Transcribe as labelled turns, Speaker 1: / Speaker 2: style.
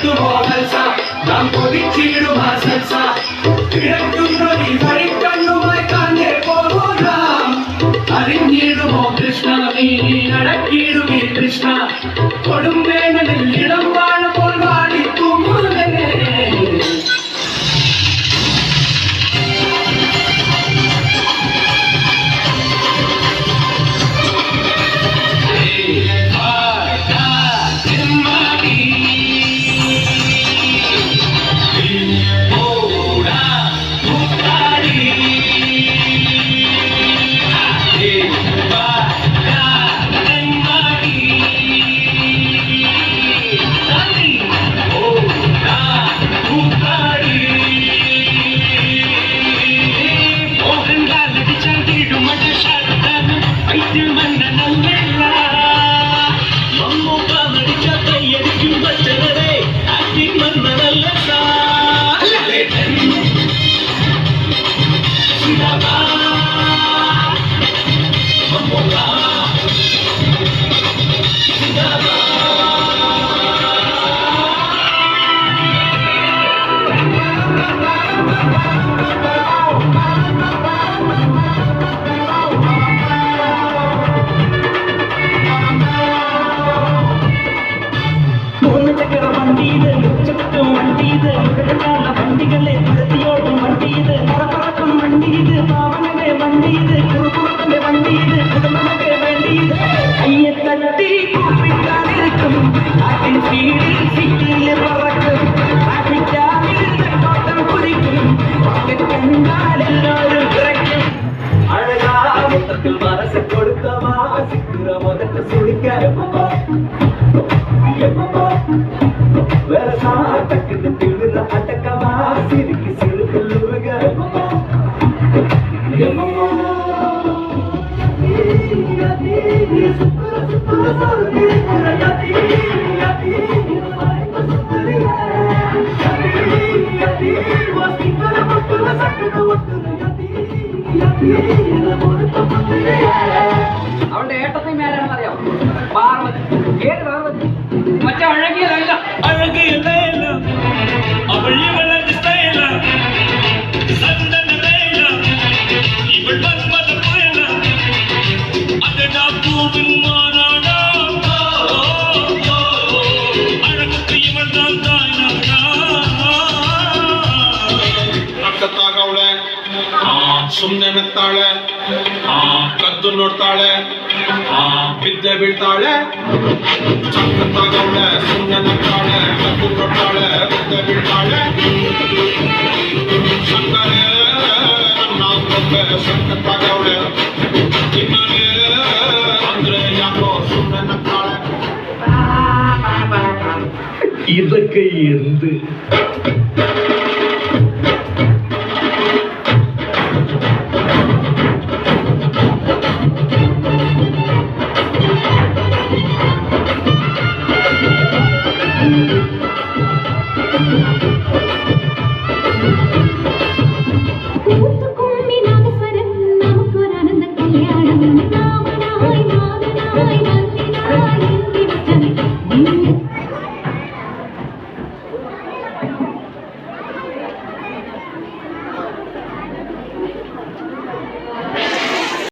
Speaker 1: എത്തുമോ ഹൽസ നാം കൊതിച്ചിടുമാ സൽസ കിടക്കുന്നൊരു വഴിക്കണ്ണുമായി കാഞ്ഞേ പോകാം അറിഞ്ഞിടുമോ കൃഷ്ണ നീ നടക്കിടുമേ കൃഷ്ണ കൊടുമ്പേനലിൽ ഇടം വാഴുമ്പോൾ വാടിത്തുമുതലേ வண்டிகளே பருத்தியோடும் வண்டி இது பரபரக்கும் வண்டி இது பாவனவே வண்டி இது குறுகுறுக்கவே வண்டி இது குடும்பமே வண்டி இது கையை தட்டி கூப்பிட்டால் இருக்கும் காட்டின் சீடில் சிக்கியில் பறக்கும் பாட்டிக்காவில் தோட்டம் குறிக்கும் கண்டால் எல்லோரும் கிடைக்கும் அழகா மொத்தத்தில் மனசு கொடுத்தவா சிக்கிற முதல்ல சுழிக்க வேற சாட்டக்கு திடுற அட்டக்கவா சிரிக்கி சிறுக்கு லுருக
Speaker 2: അവന്റെ ഏട്ടത്തെ മേലാണ് അറിയാം പാർവതി ഏത് പാർവതി മറ്റേ അഴകിയല്ല
Speaker 3: അഴകിയല്ല അവൾ ഇവളെ സ്റ്റൈല സന്തന വേല ഇവൾ മന്മത പോയല അതടാ പൂവിൻ മാനാടാ അഴകുക്ക് ഇവൾ தான் தாய்നാടാ
Speaker 4: ಅಕ್ಕತ್ತಾಗವಳೆ ಸುಮ್ಮನೆ ನಗ್ತಾಳೆ ಕದ್ದು ನೋಡ್ತಾಳೆ ಬಿದ್ದೆ ಬೀಳ್ತಾಳೆ ಚಕ್ಕತ್ತಾಗವಳೆ ಸುಮ್ಮನೆ ನಗ್ತಾಳೆ ಕದ್ದು ನೋಡ್ತಾಳೆ ಬಿದ್ದೆ ಬೀಳ್ತಾಳೆ ಶಂಕರೇ ನನ್ನ ಕೊಬ್ಬೆ ಸಕ್ಕತ್ತಾಗವಳೆ ಇನ್ನೇ ಅಂದ್ರೆ ಯಾಕೋ ಸುಮ್ಮನೆ ನಗ್ತಾಳೆ
Speaker 3: ഇതൊക്കെ എന്ത്